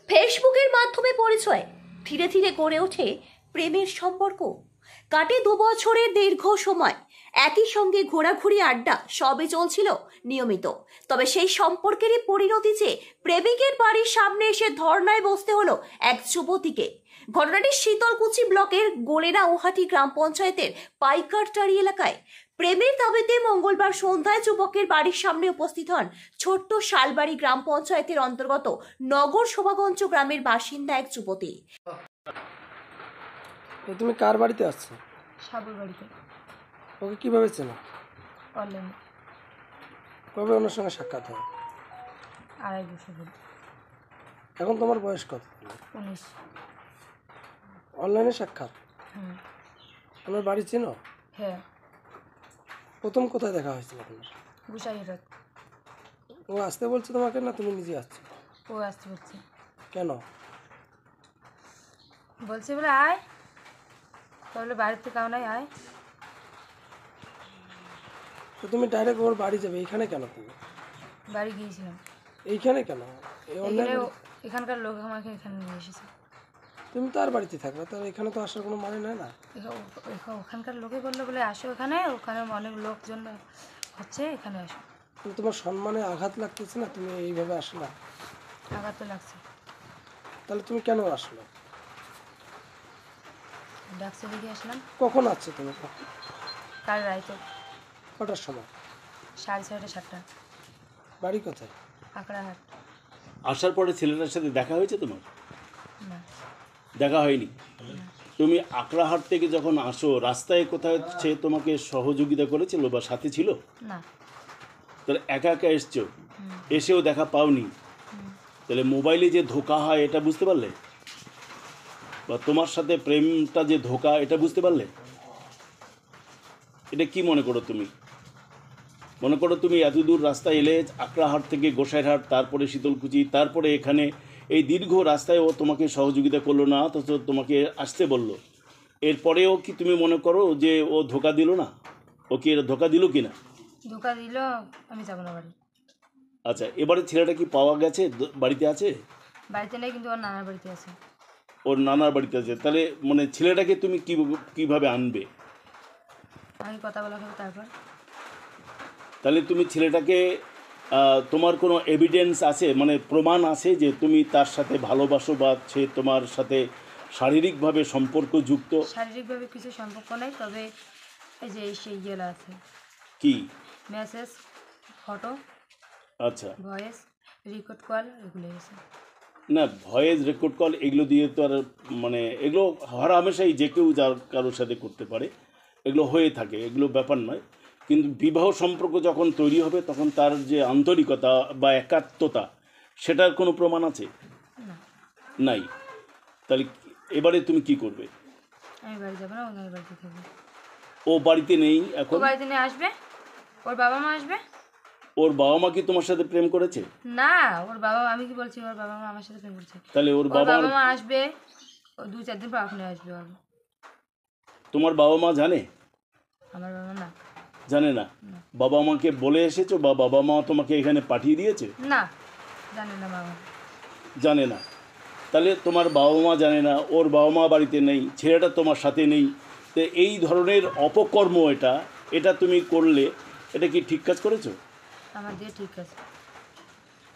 ফেসবুকের মাধ্যমে পরিচয়, ধীরে ধীরে গড়ে ওঠে প্রেমের সম্পর্ক। কাটে 2 বছরের দীর্ঘ সময়, একই সঙ্গে ঘোরাঘুরি আড্ডা সবে চলছিল নিয়মিত। তবে সেই সম্পর্কেরই পরিণতি যে প্রেমিকের বাড়ির সামনে এসে ধর্নায় বসতে হলো এক যুবতীকে। ঘটনাটি শীতলকুচি ব্লকের গোলেরা ওহাটি গ্রাম পঞ্চায়েতের পাইকারটারি এলাকায়। প্রেমের দাবিতে মঙ্গলবার সন্ধ্যায় যুবকের বাড়ির সামনে উপস্থিত হন ছোট্ট শালবাড়ি গ্রাম পঞ্চায়েতের অন্তর্গত নগর শোভাগঞ্জ গ্রামের বাসিন্দা এক যুবতী। তুমি কার বাড়িতে আসছো? সাবুর বাড়িতে। ওকে কিভাবে চেনো? অনলাইনে। কবে ওনার সঙ্গে সাক্ষাৎ হয়? 2.5 বছর হলো। এখন তোমার বয়স কত? 19। অনলাইনে সাক্ষাৎ? আমার বাড়ি চেনো? হ্যাঁ। প্রথম কোথায় দেখা হয়েছিল তোমার? গুসাইহাট। ও আসতে বলছে তোমাকে না তুমি নিজে আসছো? ও আসতে বলছে। কেন? বলছে বলে আয়, তাহলে বাড়িতে কাউ নাই, আয়। তো তুমি ডাইরেক্ট ওর বাড়ি যাবে, এইখানে কেন? তুমি বাড়ি গিয়েছিলাম। এইখানে কেন? এখানকার লোক আমাকে এখানে নিয়ে এসেছে। তুমি তো আর বাড়িতে থাকবে, তো এখানে তো আসার কোনো মানে নেই না। ওখানকার লোকে বললো বলে আসো এখানে, ওখানে অনেক লোকজন হচ্ছে, এখানে আসো। তোমার সম্মানে আঘাত লাগতেছে না? তুমি এইভাবে আসলা। আঘাত তো লাগছে। তাহলে তুমি কেন আসলো? ডাকছে দেখে আসলাম। কখন আসছো তুমি? কাল রাইতে। কটার সময়? 6:30 7টা। বাড়ি কোথায়? আকড়াহাট। আসার পরে ছেলেটার সাথে দেখা হয়েছে তোমার? না, দেখা হয়নি। তুমি আকড়াহাট থেকে যখন আসো, রাস্তায় কোথায় সে তোমাকে সহযোগিতা করেছিল বা সাথে ছিল? না। তাহলে একা একা এসছো, এসেও দেখা পাওনি, তাহলে মোবাইলে যে ধোঁকা হয় এটা বুঝতে পারলে? বা তোমার সাথে প্রেমটা যে ধোঁকা এটা বুঝতে পারলে? এটা কি মনে করো তুমি? মনে করো তুমি এত দূর রাস্তা এলে, আকড়াহাট থেকে গোসাইরহাট, তারপরে শীতলকুচি, তারপরে এখানে, এই দীর্ঘ রাস্তায় ও তোমাকে সহযোগিতা করলো না, অথচ তোমাকে আসতে বলল। এরপরেও কি তুমি মনে করো যে ও ধোঁকা দিল না? ও কি ধোঁকা দিল কি না? ধোঁকা দিল, আমি যাবো না বাড়ি। আচ্ছা, এবারে ছেলেটা কি পাওয়া গেছে? বাড়িতে আছে? বাড়িতে নেই, কিন্তু ওর নানার বাড়িতে আছে। ওর নানার বাড়িতে আছে। তাহলে মানে ছেলেটাকে তুমি কিভাবে আনবে? আমি কথা বলা হবে তারপর। তাহলে তুমি ছেলেটাকে, তোমার কোনো এভিডেন্স আছে, মানে প্রমাণ আছে যে তুমি তার সাথে ভালোবাসো বা সে তোমার সাথে শারীরিকভাবে সম্পর্কযুক্ত? শারীরিকভাবে কিছু সম্পর্ক নেই, তবে এই যে সেই ইয়েলা আছে। কি? মেসেজ, ফটো, আচ্ছা, ভয়েস রেকর্ড কল, এগুলো আছে। না, ভয়েস রেকর্ড কল এগুলো দিয়ে তো আর মানে এগুলো হর হামেশাই যে কেউ যার কারোর সাথে করতে পারে, এগুলো হয়ে থাকে, এগুলো ব্যাপার নয়। কিন্তু বিবাহ সম্পর্ক যখন তৈরি হবে তখন তার যে আন্তরিকতা বা একাত্মতা, সেটার কোনো প্রমাণ আছে? নাই। তাহলে এবারে তুমি কি করবে? আমি বাড়ি যাবো না, ওনার বাড়িতে থাকবো। ও বাড়িতে নেই এখন? ও বাড়িতে নিয়ে আসবে, ওর বাবা মা আসবে। ওর বাবা মা কি তোমার সাথে প্রেম করেছে? না, ওর বাবা, আমি কি বলছি, ওর বাবা মা আমার সাথে প্রেম করছে। তাহলে ওর বাবা বাবা মা আসবে, ও 2-4 দিন পর ওখানে আসবে। তোমার বাবা মা জানে? আমার বাবা না জানে না। বাবা মাকে বলে এসেছো বা বাবা মা তোমাকে এখানে পাঠিয়ে দিয়েছে? না, জানে না বাবা। জানে না। তাহলে তোমার বাবা মা জানে না, ওর বাবা মা বাড়িতে নেই, ছেলেটা তোমার সাথে নেই, তো এই ধরনের অপকর্ম এটা তুমি করলে, এটা কি ঠিক কাজ করেছো? আমার দিয়ে ঠিক আছে।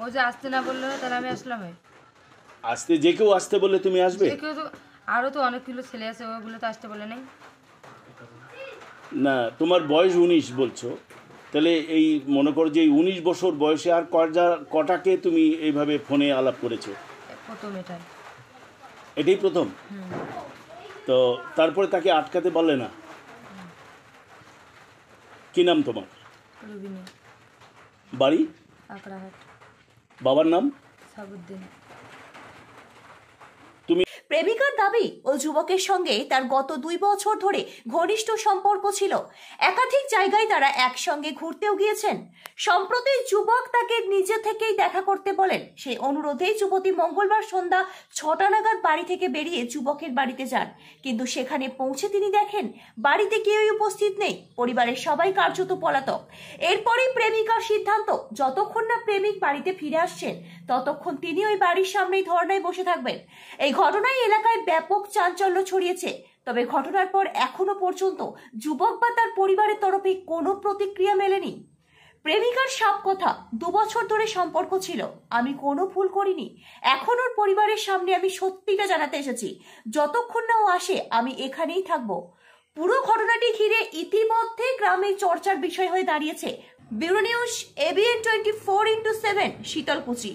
ও যে আসতে না বললো, তাহলে আমি আসলাম। আসতে, যে কেউ আসতে বললে তুমি আসবে? যে কেউ তো, আরও তো অনেকগুলো ছেলে আছে, ওগুলো তো আসতে বলে নেই। না, তোমার বয়স 19 বলছো, তাহলে এই মনে করো যে এই 19 বছর বয়সে আর কটাকে তুমি এইভাবে ফোনে আলাপ করেছো? প্রথম এটাই প্রথম? তো তারপরে তাকে আটকাতে পারলে না? কি নাম তোমার? রুবিনা। বাড়ি? আকড়াহাট। বাবার নাম? সাবুদ্দিন। তুমি প্রেমিকার দাবি ও যুবকের সঙ্গে তার গত 2 বছর ধরে ঘনিষ্ঠ সম্পর্ক ছিল। একাধিক জায়গায় তারা একসঙ্গে ঘুরতেও গিয়েছেন। সম্প্রতি যুবক তাকে নিজে থেকেই দেখা করতে বলেন। সেই অনুরোধেই যুবতী মঙ্গলবার সন্ধ্যা 6টা নাগাদ বাড়ি থেকে বেরিয়ে যুবকের বাড়িতে যান। কিন্তু সেখানে পৌঁছে তিনি দেখেন বাড়িতে কেউই উপস্থিত নেই। পরিবারের সবাই কার্যত পলাতক। এরপরই প্রেমিকার সিদ্ধান্ত, যতক্ষণ না প্রেমিক বাড়িতে ফিরে আসছেন ততক্ষণ তিনি ওই বাড়ির সামনেই ধর্নায় বসে থাকবেন। এই ঘটনায় এলাকায় ব্যাপক চাঞ্চল্য ছড়িয়েছে। তবে ঘটনার পর এখনো পর্যন্ত যুবক বা তার পরিবারের তরফে কোনো প্রতিক্রিয়া মেলেনি। প্রেমিকার সাপ কথা, 2 বছর ধরে সম্পর্ক ছিল, আমি কোনো ভুল করিনি। এখন ওর পরিবারের সামনে আমি সত্যিটা জানাতে এসেছি। যতক্ষণ না ও আসে আমি এখানেই থাকবো। পুরো ঘটনাটি ঘিরে ইতিমধ্যে গ্রামে চর্চার বিষয় হয়ে দাঁড়িয়েছে। Bureau news, ABN 24x7, Sitalkuchi.